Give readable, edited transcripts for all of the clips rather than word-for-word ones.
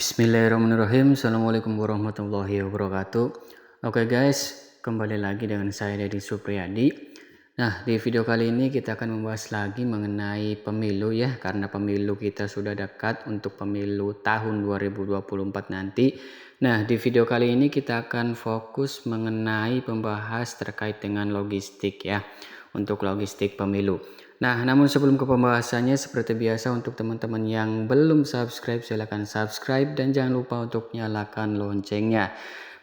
Bismillahirrahmanirrahim. Assalamualaikum warahmatullahi wabarakatuh. Oke guys, kembali lagi dengan saya Deddy Supriyadi. Nah, di video kali ini kita akan membahas lagi mengenai pemilu ya, karena pemilu kita sudah dekat untuk pemilu tahun 2024 nanti. Nah, di video kali ini kita akan fokus mengenai pembahas terkait dengan logistik ya, untuk logistik pemilu. Nah, namun sebelum ke pembahasannya, seperti biasa untuk teman-teman yang belum subscribe, silahkan subscribe dan jangan lupa untuk nyalakan loncengnya.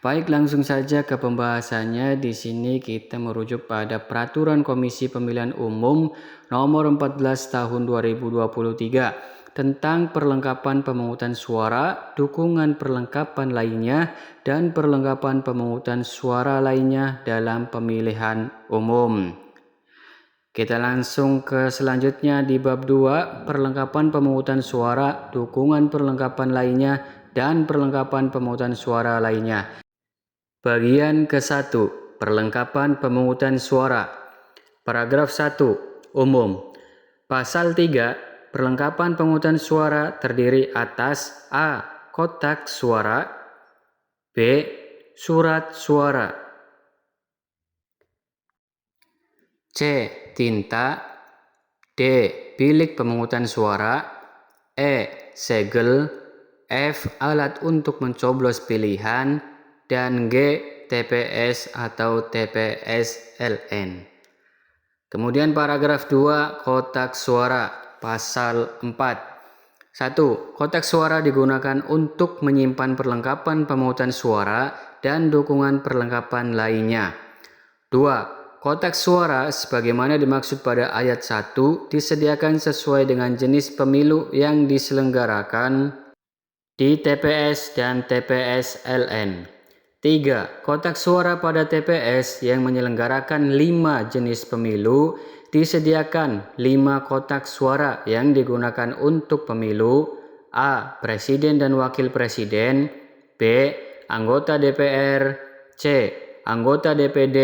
Baik, langsung saja ke pembahasannya. Di sini kita merujuk pada Peraturan Komisi Pemilihan Umum Nomor 14 Tahun 2023 tentang perlengkapan pemungutan suara, dukungan perlengkapan lainnya, dan perlengkapan pemungutan suara lainnya dalam pemilihan umum. Kita langsung ke selanjutnya di bab 2, perlengkapan pemungutan suara, dukungan perlengkapan lainnya, dan perlengkapan pemungutan suara lainnya. Bagian ke-1, perlengkapan pemungutan suara. Paragraf 1, umum. Pasal 3, perlengkapan pemungutan suara terdiri atas A. Kotak suara, B. Surat suara, C. Tinta, D. Bilik pemungutan suara, E. Segel, F. Alat untuk mencoblos pilihan, dan G. TPS atau TPS-LN. Kemudian paragraf 2, kotak suara. Pasal 4. 1. Kotak suara digunakan untuk menyimpan perlengkapan pemungutan suara dan dukungan perlengkapan lainnya. 2. Kotak suara sebagaimana dimaksud pada ayat 1 disediakan sesuai dengan jenis pemilu yang diselenggarakan di TPS dan TPS-LN. 3. Kotak suara pada TPS yang menyelenggarakan 5 jenis pemilu disediakan 5 kotak suara yang digunakan untuk pemilu A. Presiden dan Wakil Presiden, B. Anggota DPR, C. Anggota DPD,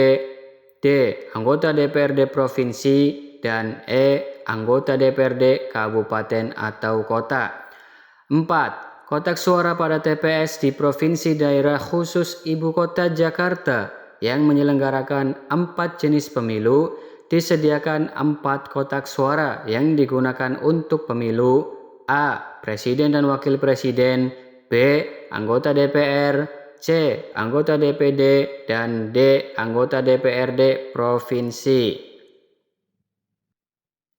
D. Anggota DPRD Provinsi, dan E. Anggota DPRD Kabupaten atau Kota. 4. Kotak suara pada TPS di Provinsi Daerah Khusus Ibu Kota Jakarta yang menyelenggarakan 4 jenis pemilu disediakan 4 kotak suara yang digunakan untuk pemilu A. Presiden dan Wakil Presiden, B. Anggota DPR, C. Anggota DPD, dan D. Anggota DPRD Provinsi.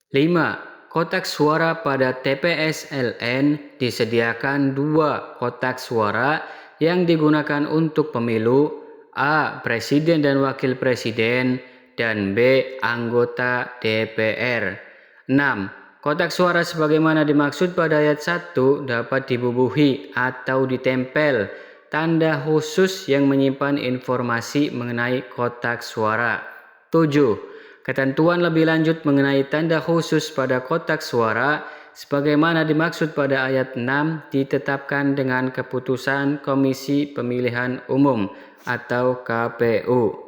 5. Kotak suara pada TPS-LN disediakan 2 kotak suara yang digunakan untuk pemilu A. Presiden dan Wakil Presiden, dan B. Anggota DPR. 6. Kotak suara sebagaimana dimaksud pada ayat 1 dapat dibubuhi atau ditempel tanda khusus yang menyimpan informasi mengenai kotak suara. 7. Ketentuan lebih lanjut mengenai tanda khusus pada kotak suara sebagaimana dimaksud pada ayat 6 ditetapkan dengan keputusan Komisi Pemilihan Umum atau KPU.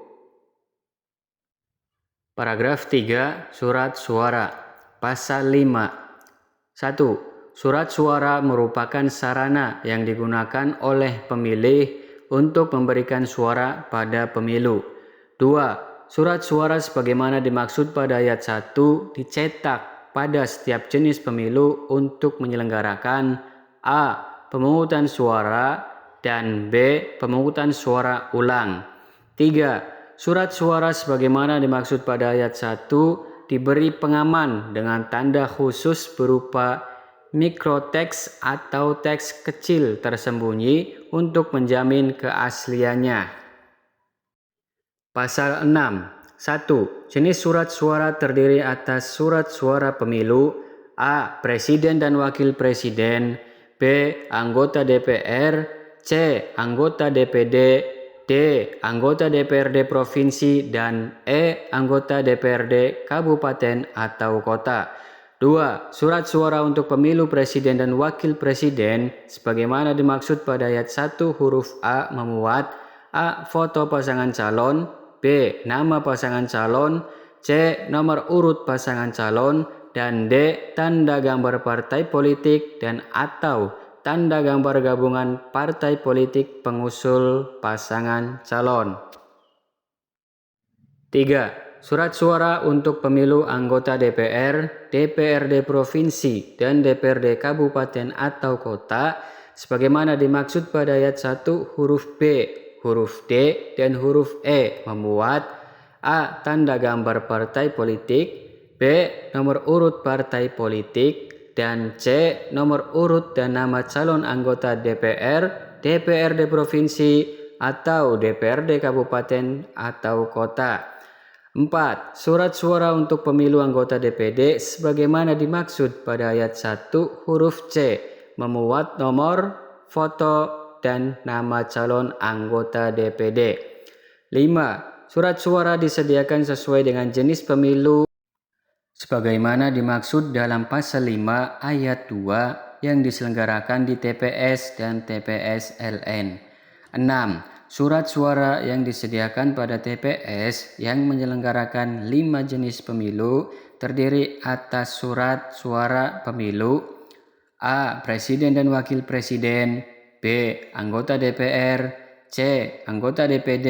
Paragraf 3, surat suara. Pasal 5. 1. Surat suara merupakan sarana yang digunakan oleh pemilih untuk memberikan suara pada pemilu. 2. Surat suara sebagaimana dimaksud pada ayat 1 dicetak pada setiap jenis pemilu untuk menyelenggarakan A. Pemungutan suara, dan B. Pemungutan suara ulang. 3. Surat suara sebagaimana dimaksud pada ayat 1 diberi pengaman dengan tanda khusus berupa mikroteks atau teks kecil tersembunyi untuk menjamin keasliannya. Pasal 6. 1. Jenis surat suara terdiri atas surat suara pemilu A. Presiden dan Wakil Presiden, B. Anggota DPR, C. Anggota DPD, D. Anggota DPRD Provinsi, dan E. Anggota DPRD Kabupaten atau Kota. 2. Surat suara untuk pemilu Presiden dan Wakil Presiden sebagaimana dimaksud pada ayat 1 huruf A memuat A. Foto pasangan calon, B. Nama pasangan calon, C. Nomor urut pasangan calon, dan D. Tanda gambar partai politik dan atau tanda gambar gabungan partai politik pengusul pasangan calon. 3. Surat suara untuk pemilu anggota DPR, DPRD Provinsi, dan DPRD Kabupaten atau Kota sebagaimana dimaksud pada ayat 1 huruf B, huruf D, dan huruf E memuat A. Tanda gambar partai politik, B. Nomor urut partai politik, dan C. Nomor urut dan nama calon anggota DPR, DPRD Provinsi, atau DPRD Kabupaten atau Kota. 4. Surat suara untuk pemilu anggota DPD sebagaimana dimaksud pada ayat 1 huruf C memuat nomor, foto, dan nama calon anggota DPD. 5. Surat suara disediakan sesuai dengan jenis pemilu sebagaimana dimaksud dalam pasal 5 ayat 2 yang diselenggarakan di TPS dan TPS LN. 6. Surat suara yang disediakan pada TPS yang menyelenggarakan 5 jenis pemilu terdiri atas surat suara pemilu A. Presiden dan Wakil Presiden, B. Anggota DPR, C. Anggota DPD,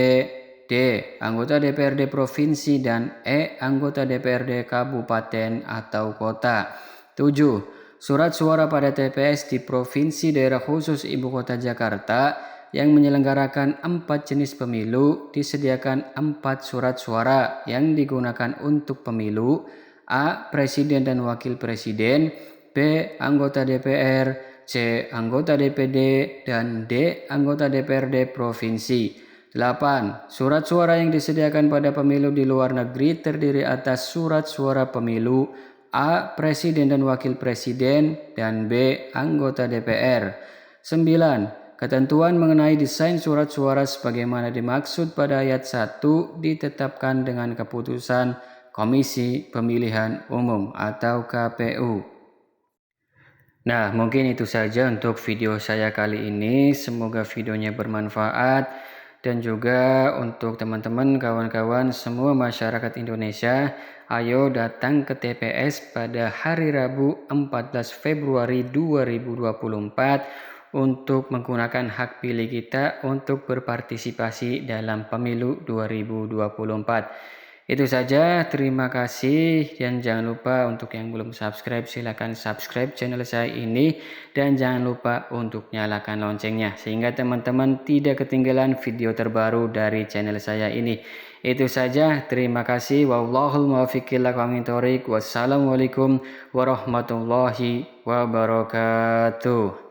D. Anggota DPRD Provinsi, dan E. Anggota DPRD Kabupaten atau Kota. 7. Surat suara pada TPS di Provinsi Daerah Khusus Ibu Kota Jakarta yang menyelenggarakan 4 jenis pemilu disediakan 4 surat suara yang digunakan untuk pemilu A. Presiden dan Wakil Presiden, B. Anggota DPR, C. Anggota DPD, dan D. Anggota DPRD Provinsi. 8. Surat suara yang disediakan pada pemilu di luar negeri terdiri atas surat suara pemilu A. Presiden dan Wakil Presiden, dan B. Anggota DPR. 9. Ketentuan mengenai desain surat suara sebagaimana dimaksud pada ayat 1 ditetapkan dengan keputusan Komisi Pemilihan Umum atau KPU. Nah, mungkin itu saja untuk video saya kali ini. Semoga videonya bermanfaat dan juga untuk teman-teman, kawan-kawan semua masyarakat Indonesia, ayo datang ke TPS pada hari Rabu 14 Februari 2024 untuk menggunakan hak pilih kita untuk berpartisipasi dalam pemilu 2024. Itu saja, terima kasih, dan jangan lupa untuk yang belum subscribe silakan subscribe channel saya ini dan jangan lupa untuk nyalakan loncengnya sehingga teman-teman tidak ketinggalan video terbaru dari channel saya ini. Itu saja, terima kasih. Wallahul muwaffiq ila aqwamit thoriq. Wassalamualaikum warahmatullahi wabarakatuh.